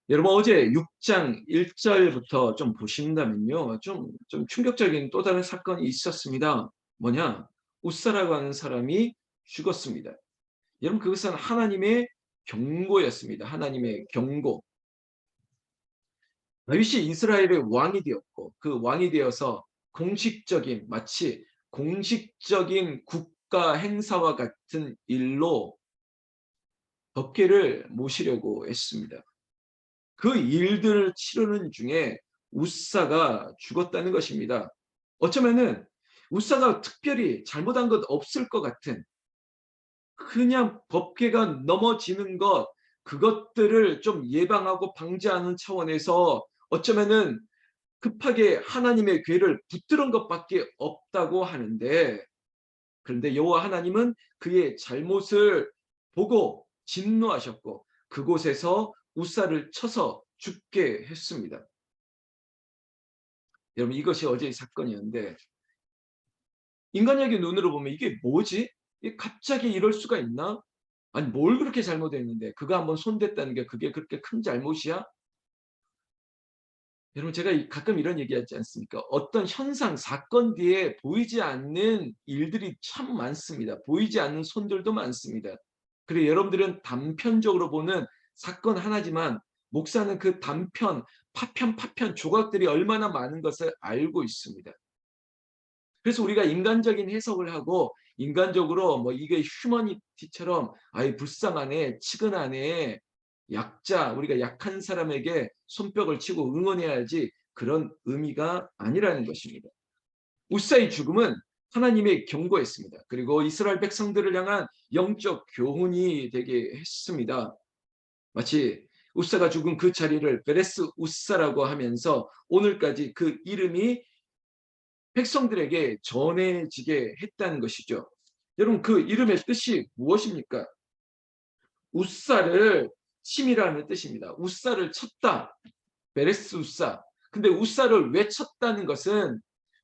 여러분 어제 6장 1절부터 좀 보신다면요. 좀 충격적인 또 다른 사건이 있었습니다. 뭐냐? 웃사라고 하는 사람이 죽었습니다. 여러분 그것은 하나님의 경고였습니다. 하나님의 경고. 다윗이 이스라엘의 왕이 되었고 그 왕이 되어서 마치 공식적인 국가 행사와 같은 일로 법궤를 모시려고 했습니다. 그 일들을 치르는 중에 웃사가 죽었다는 것입니다. 어쩌면은 웃사가 특별히 잘못한 것 없을 것 같은 그냥 법궤가 넘어지는 그것들을 좀 예방하고 방지하는 차원에서 어쩌면은 급하게 하나님의 궤를 붙들은 것밖에 없다고 하는데, 그런데 여호와 하나님은 그의 잘못을 보고 진노하셨고 그곳에서 웃사를 쳐서 죽게 했습니다. 여러분 이것이 어제의 사건이었는데 인간적인 눈으로 보면 이게 뭐지? 이게 갑자기 이럴 수가 있나? 아니 뭘 그렇게 잘못했는데 그가 한번 손댔다는 게 그게 그렇게 큰 잘못이야? 여러분 제가 가끔 이런 얘기하지 않습니까? 어떤 현상, 사건 뒤에 보이지 않는 일들이 참 많습니다. 보이지 않는 손들도 많습니다. 그리고 여러분들은 단편적으로 보는 사건 하나지만 목사는 그 단편, 파편 조각들이 얼마나 많은 것을 알고 있습니다. 그래서 우리가 인간적인 해석을 하고 인간적으로 뭐 이게 휴머니티처럼 아이 불쌍하네, 치근하네, 약자, 우리가 약한 사람에게 손뼉을 치고 응원해야지 그런 의미가 아니라는 것입니다. 웃사의 죽음은 하나님의 경고였습니다. 그리고 이스라엘 백성들을 향한 영적 교훈이 되게 했습니다. 마치 웃사가 죽은 그 자리를 베레스 웃사라고 하면서 오늘까지 그 이름이 백성들에게 전해지게 했다는 것이죠. 여러분 그 이름의 뜻이 무엇입니까? 웃사를 침이라는 뜻입니다. 웃사를 쳤다. 베레스 웃사. 근데 웃사를 왜 쳤다는 것은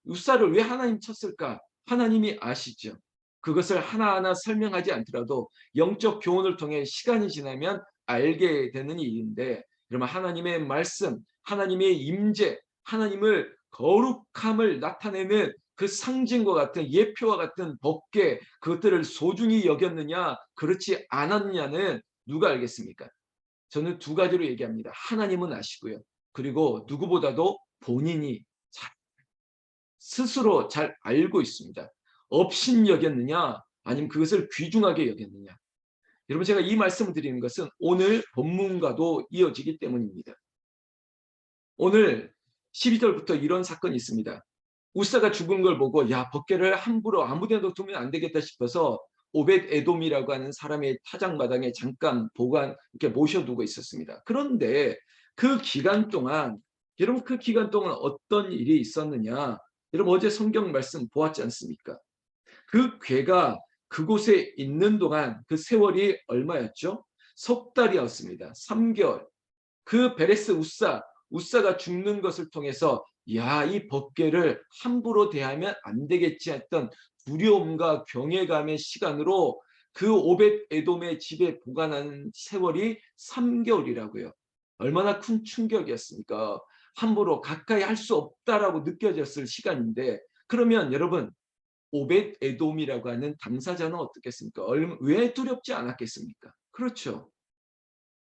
웃사를 왜 하나님 쳤을까? 하나님이 아시죠. 그것을 하나하나 설명하지 않더라도 영적 교훈을 통해 시간이 지나면 알게 되는 일인데, 그러면 하나님의 말씀, 하나님의 임재, 하나님을 거룩함을 나타내는 그 상징과 같은 예표와 같은 법궤, 그것들을 소중히 여겼느냐 그렇지 않았느냐는 누가 알겠습니까? 저는 두 가지로 얘기합니다. 하나님은 아시고요. 그리고 누구보다도 본인이 스스로 잘 알고 있습니다. 업신 여겼느냐 아니면 그것을 귀중하게 여겼느냐. 여러분 제가 이 말씀을 드리는 것은 오늘 본문과도 이어지기 때문입니다. 오늘 12절부터 이런 사건이 있습니다. 웃사가 죽은 걸 보고 야 법궤를 함부로 아무데나 두면 안 되겠다 싶어서 오벳 에돔이라고 하는 사람의 타작마당에 잠깐 이렇게 모셔두고 있었습니다. 그런데 그 기간 동안 여러분 그 기간 동안 어떤 일이 있었느냐? 여러분 어제 성경 말씀 보았지 않습니까? 그 궤가 그곳에 있는 동안 그 세월이 얼마였죠? 석 달이었습니다. 3개월. 그 베레스 웃사가 죽는 것을 통해서 야, 이 법궤를 함부로 대하면 안 되겠지 했던 두려움과 경외감의 시간으로 그 오벳 에돔의 집에 보관하는 세월이 3개월이라고요. 얼마나 큰 충격이었습니까? 함부로 가까이 할 수 없다라고 느껴졌을 시간인데, 그러면 여러분 오벳 에돔이라고 하는 당사자는 어떻겠습니까? 왜 두렵지 않았겠습니까? 그렇죠.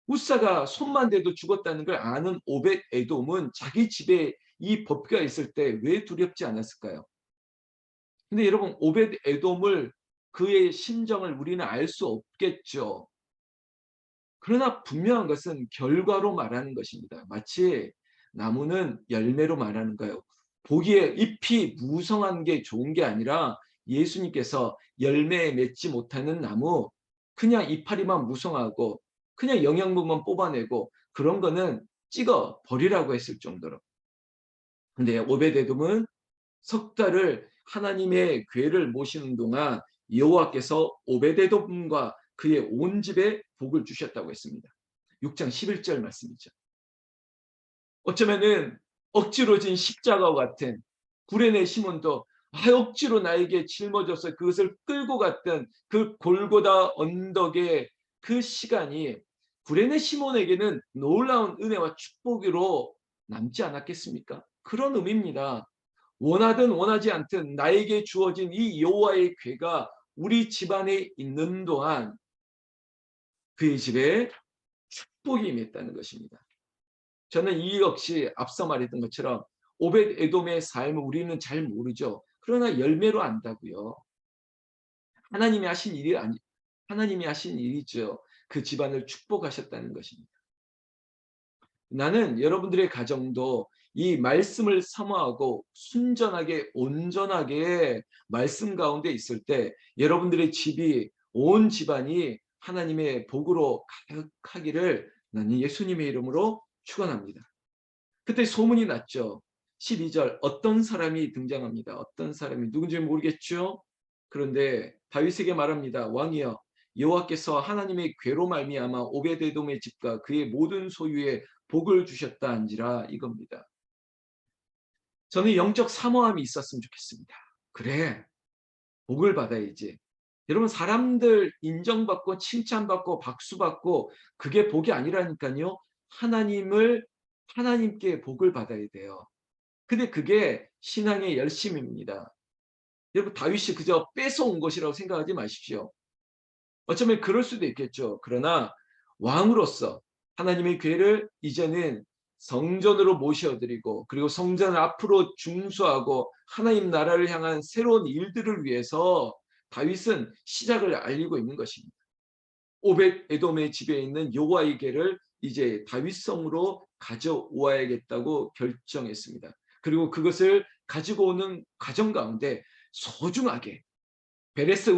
웃사가 손만 대도 죽었다는 걸 아는 오벳 에돔은 자기 집에 이 법궤가 있을 때 왜 두렵지 않았을까요? 근데 여러분 오벳 에돔을 그의 심정을 우리는 알 수 없겠죠. 그러나 분명한 것은 결과로 말하는 것입니다. 마치 나무는 열매로 말하는 거예요. 보기에 잎이 무성한 게 좋은 게 아니라 예수님께서 열매 맺지 못하는 나무, 그냥 이파리만 무성하고 그냥 영양분만 뽑아내고 그런 거는 찍어 버리라고 했을 정도로. 근데 오베데돔은 석 달을 하나님의 궤를 모시는 동안 여호와께서 오베데돔과 그의 온 집에 복을 주셨다고 했습니다. 6장 11절 말씀이죠. 어쩌면은 억지로 진 십자가와 같은 구레네 시몬도 억지로 나에게 짊어져서 그것을 끌고 갔던 그 골고다 언덕의 그 시간이 구레네 시몬에게는 놀라운 은혜와 축복으로 남지 않았겠습니까? 그런 의미입니다. 원하든 원하지 않든 나에게 주어진 이 여호와의 궤가 우리 집안에 있는 동안 그의 집에 축복이 임했다는 것입니다. 저는 이 역시 앞서 말했던 것처럼 오벳 에돔의 삶을 우리는 잘 모르죠. 그러나 열매로 안다고요. 하나님이 하신 일이 아니, 하나님이 하신 일이죠. 그 집안을 축복하셨다는 것입니다. 나는 여러분들의 가정도 이 말씀을 사모하고 순전하게 온전하게 말씀 가운데 있을 때 여러분들의 집이 온 집안이 하나님의 복으로 가득하기를 나는 예수님의 이름으로 축원합니다. 그때 소문이 났죠. 12절 어떤 사람이 등장합니다. 어떤 사람이 누군지 모르겠죠. 그런데 다윗에게 말합니다. 왕이여 여호와께서 하나님의 궤로 말미암아 오베드에돔의 집과 그의 모든 소유에 복을 주셨다 한지라 이겁니다. 저는 영적 사모함이 있었으면 좋겠습니다. 그래 복을 받아야지. 여러분 사람들 인정받고 칭찬받고 박수받고 그게 복이 아니라니까요. 하나님께 복을 받아야 돼요. 근데 그게 신앙의 열심입니다. 여러분 다윗이 그저 뺏어온 것이라고 생각하지 마십시오. 어쩌면 그럴 수도 있겠죠. 그러나 왕으로서 하나님의 궤를 이제는 성전으로 모셔드리고 그리고 성전을 앞으로 중수하고 하나님 나라를 향한 새로운 일들을 위해서 다윗은 시작을 알리고 있는 것입니다. 오벳 에돔의 집에 있는 여호와의 궤를 이제 다윗성으로 가져와야겠다고 결정했습니다. 그리고 그것을 가지고 오는 과정 가운데 소중하게 베레스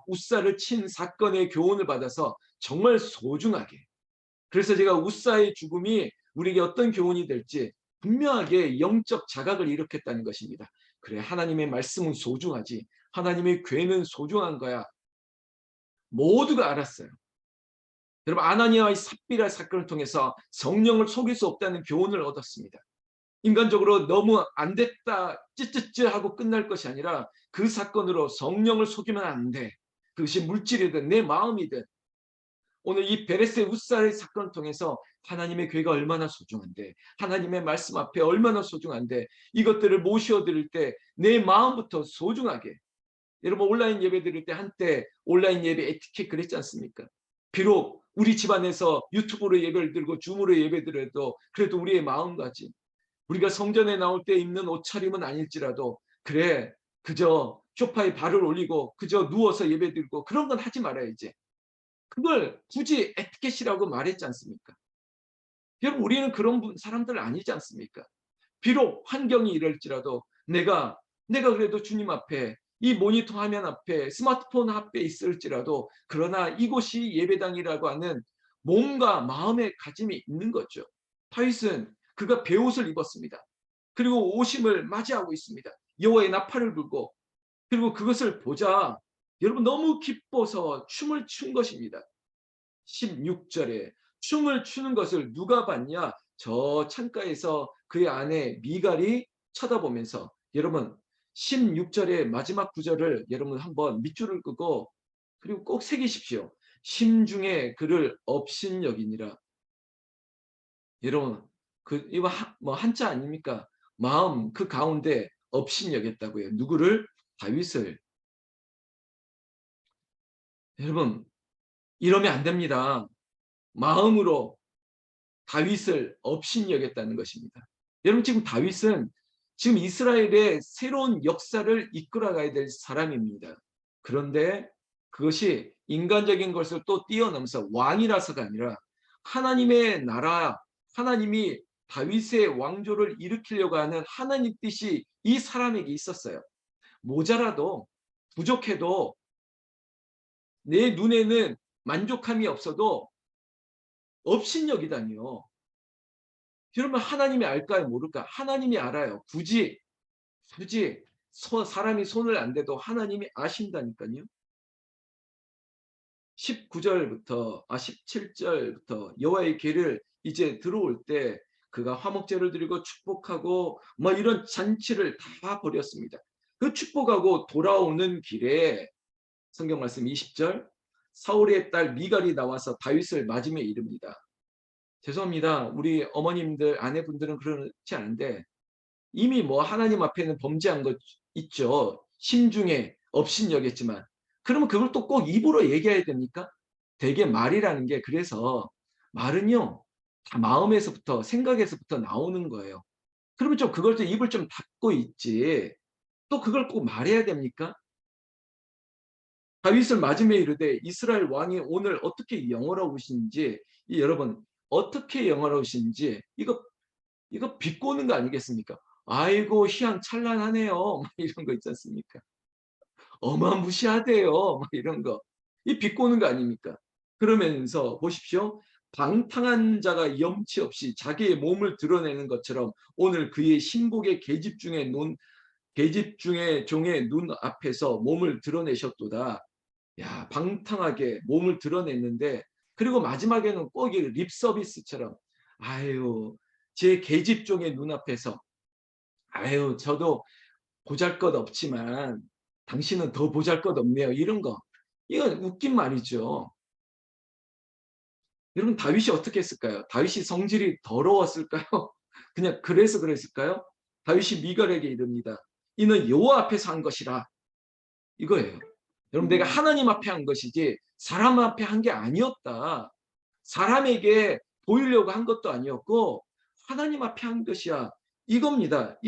우사를 친 사건의 교훈을 받아서 정말 소중하게. 그래서 제가 우사의 죽음이 우리에게 어떤 교훈이 될지 분명하게 영적 자각을 일으켰다는 것입니다. 그래 하나님의 말씀은 소중하지. 하나님의 궤는 소중한 거야. 모두가 알았어요. 여러분 아나니아의 삽비라 사건을 통해서 성령을 속일 수 없다는 교훈을 얻었습니다. 인간적으로 너무 안 됐다 찌찌찌 하고 끝날 것이 아니라 그 사건으로 성령을 속이면 안 돼. 그것이 물질이든 내 마음이든 오늘 이 베레스의 우사의 사건을 통해서 하나님의 궤가 얼마나 소중한데 하나님의 말씀 앞에 얼마나 소중한데 이것들을 모셔드릴 때 내 마음부터 소중하게 여러분 온라인 예배 드릴 때 한때 온라인 예배 에티켓 그랬지 않습니까? 비록 우리 집안에서 유튜브로 예배를 드리고 줌으로 예배 드려도 그래도 우리의 마음가짐 우리가 성전에 나올 때 입는 옷차림은 아닐지라도 그래 그저 소파에 발을 올리고 그저 누워서 예배드리고 그런 건 하지 말아야지. 그걸 굳이 에티켓이라고 말했지 않습니까? 여러분 우리는 그런 사람들 아니지 않습니까? 비록 환경이 이럴지라도 내가 그래도 주님 앞에 이 모니터 화면 앞에 스마트폰 앞에 있을지라도 그러나 이곳이 예배당이라고 하는 몸과 마음의 가짐이 있는 거죠. 다윗은 그가 베옷을 입었습니다. 그리고 오심을 맞이하고 있습니다. 여호와의 나팔을 불고 그리고 그것을 보자 여러분 너무 기뻐서 춤을 춘 것입니다. 16절에 춤을 추는 것을 누가 봤냐? 저 창가에서 그의 아내 미갈이 쳐다보면서 여러분 16절의 마지막 구절을 여러분 한번 밑줄을 끄고 그리고 꼭 새기십시오. 심중에 그를 업신여기니라. 여러분 이거 뭐 한자 아닙니까? 마음 그 가운데 업신여겼다고요. 누구를? 다윗을. 여러분 이러면 안 됩니다. 마음으로 다윗을 업신여겼다는 것입니다. 여러분 지금 다윗은 지금 이스라엘의 새로운 역사를 이끌어가야 될 사람입니다. 그런데 그것이 인간적인 것을 또 뛰어넘어서 왕이라서가 아니라 하나님의 나라, 하나님이 다윗의 왕조를 일으키려고 하는 하나님 뜻이 이 사람에게 있었어요. 모자라도 부족해도 내 눈에는 만족함이 없어도 업신여기다니요. 여러분 하나님이 알까요? 모를까? 하나님이 알아요. 굳이 사람이 손을 안 대도 하나님이 아신다니까요. 17절부터 여호와의 궤를 이제 들어올 때 그가 화목제를 드리고 축복하고 뭐 이런 잔치를 다 벌였습니다. 그 축복하고 돌아오는 길에 성경 말씀 20절 사울의 딸 미갈이 나와서 다윗을 맞으며 이릅니다. 죄송합니다. 우리 어머님들, 아내분들은 그렇지 않은데 이미 뭐 하나님 앞에는 범죄한 것 있죠. 심중에 업신여겼지만. 그러면 그걸 또 꼭 입으로 얘기해야 됩니까? 되게 말이라는 게 그래서 말은요. 다 마음에서부터 생각에서부터 나오는 거예요. 그러면 좀 그걸 좀 입을 좀 닫고 있지. 또 그걸 꼭 말해야 됩니까? 다윗을 맞으며 이르되 이스라엘 왕이 오늘 어떻게 영화로우신지 여러분 어떻게 영화로우신지 이거 비꼬는 거 아니겠습니까? 아이고 희양찬란하네요. 막 이런 거 있지 않습니까? 어마무시하대요. 막 이런 거. 이 비꼬는 거 아닙니까? 그러면서 보십시오. 방탕한 자가 염치 없이 자기의 몸을 드러내는 것처럼 오늘 그의 신복의 계집 중에 종의 눈 앞에서 몸을 드러내셨도다. 야, 방탕하게 몸을 드러냈는데 그리고 마지막에는 꼭 립 서비스처럼 아유, 제 계집종의 눈앞에서 아유, 저도 보잘것없지만 당신은 더 보잘것없네요. 이런 거. 이건 웃긴 말이죠. 여러분 다윗이 어떻게 했을까요? 다윗이 성질이 더러웠을까요? 그냥 그래서 그랬을까요? 다윗이 미갈에게 이릅니다. 이는 여호와 앞에서 한 것이라. 이거예요. 여러분 내가 하나님 앞에 한 것이지 사람 앞에 한 게 아니었다. 사람에게 보이려고 한 것도 아니었고 하나님 앞에 한 것이야. 이겁니다.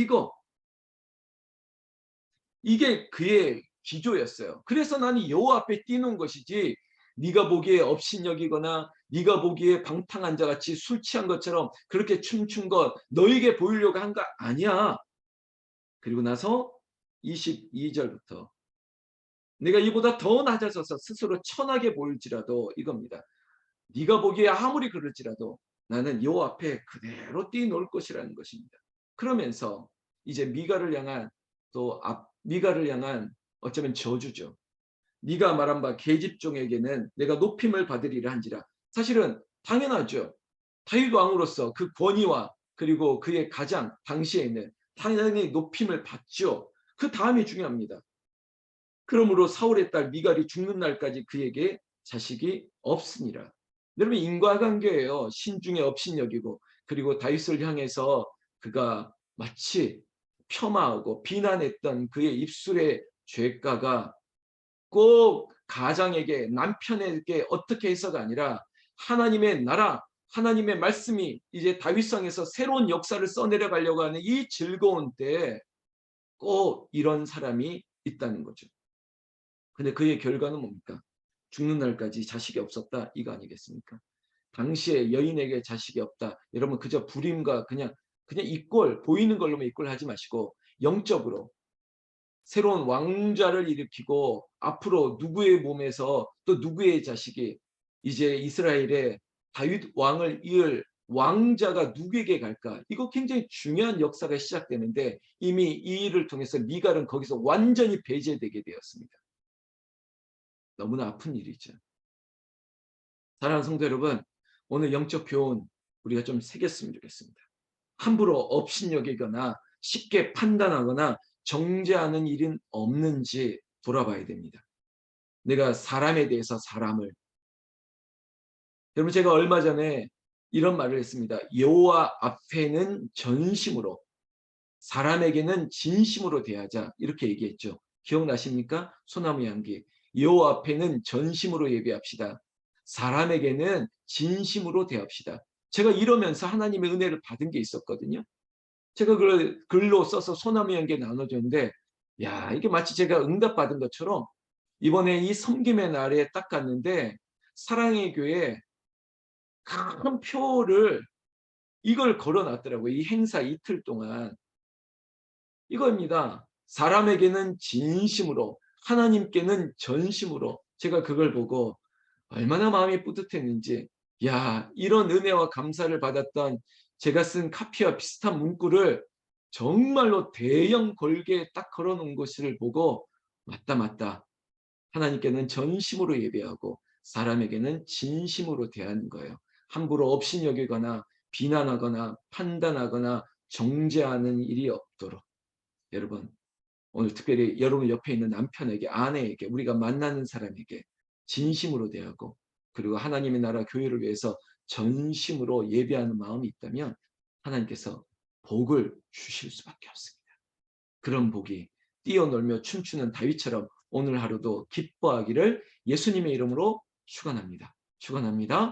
이게 그의 기조였어요. 그래서 나는 여호와 앞에 뛰는 것이지 네가 보기에 업신여기거나 네가 보기에 방탕한 자같이 술 취한 것처럼 그렇게 춤춘 것 너에게 보이려고 한 거 아니야. 그리고 나서 22절부터 내가 이보다 더 낮아져서 스스로 천하게 보일지라도 이겁니다. 네가 보기에 아무리 그럴지라도 나는 여호와 앞에 그대로 뛰놀 것이라는 것입니다. 그러면서 이제 미가를 향한 어쩌면 저주죠. 네가 말한 바 계집종에게는 내가 높임을 받으리라 한지라. 사실은 당연하죠. 다윗 왕으로서 그 권위와 그리고 그의 가장 당시에는 당연히 높임을 받죠. 그 다음이 중요합니다. 그러므로 사울의 딸 미갈이 죽는 날까지 그에게 자식이 없으니라. 여러분 인과관계예요. 신중에 업신여기고 그리고 다윗을 향해서 그가 마치 폄하하고 비난했던 그의 입술의 죄가가 꼭 가장에게 남편에게 어떻게 해서가 아니라 하나님의 나라 하나님의 말씀이 이제 다윗성에서 새로운 역사를 써내려가려고 하는 이 즐거운 때에 꼭 이런 사람이 있다는 거죠. 근데 그의 결과는 뭡니까? 죽는 날까지 자식이 없었다 이거 아니겠습니까? 당시에 여인에게 자식이 없다. 여러분 그저 불임과 그냥 이꼴 보이는 걸로만 이꼴하지 마시고 영적으로 새로운 왕좌를 일으키고 앞으로 누구의 몸에서 또 누구의 자식이 이제 이스라엘의 다윗 왕을 이을 왕자가 누구에게 갈까? 이거 굉장히 중요한 역사가 시작되는데 이미 이 일을 통해서 미갈은 거기서 완전히 배제되게 되었습니다. 너무나 아픈 일이죠. 사랑하는 성도 여러분, 오늘 영적 교훈 우리가 좀 새겼으면 좋겠습니다. 함부로 업신여기거나 쉽게 판단하거나 정죄하는 일은 없는지 돌아봐야 됩니다. 내가 사람에 대해서 사람을 여러분 제가 얼마 전에 이런 말을 했습니다. 여호와 앞에는 전심으로 사람에게는 진심으로 대하자 이렇게 얘기했죠. 기억나십니까? 소나무 향기. 여호와 앞에는 전심으로 예배합시다. 사람에게는 진심으로 대합시다. 제가 이러면서 하나님의 은혜를 받은 게 있었거든요. 제가 그걸 글로 써서 소나무 향기에 나눠줬는데 야 이게 마치 제가 응답받은 것처럼 이번에 이 섬김의 날에 딱 갔는데 사랑의 교회 큰 표를 이걸 걸어놨더라고요. 이 행사 이틀 동안. 이겁니다. 사람에게는 진심으로 하나님께는 전심으로 제가 그걸 보고 얼마나 마음이 뿌듯했는지 야 이런 은혜와 감사를 받았던 제가 쓴 카피와 비슷한 문구를 정말로 대형 걸개에 딱 걸어놓은 것을 보고 맞다 하나님께는 전심으로 예배하고 사람에게는 진심으로 대하는 거예요. 함부로 업신여기거나 비난하거나 판단하거나 정죄하는 일이 없도록 여러분 오늘 특별히 여러분 옆에 있는 남편에게 아내에게 우리가 만나는 사람에게 진심으로 대하고 그리고 하나님의 나라 교회를 위해서 전심으로 예배하는 마음이 있다면 하나님께서 복을 주실 수밖에 없습니다. 그런 복이 뛰어놀며 춤추는 다윗처럼 오늘 하루도 기뻐하기를 예수님의 이름으로 축원합니다. 축원합니다.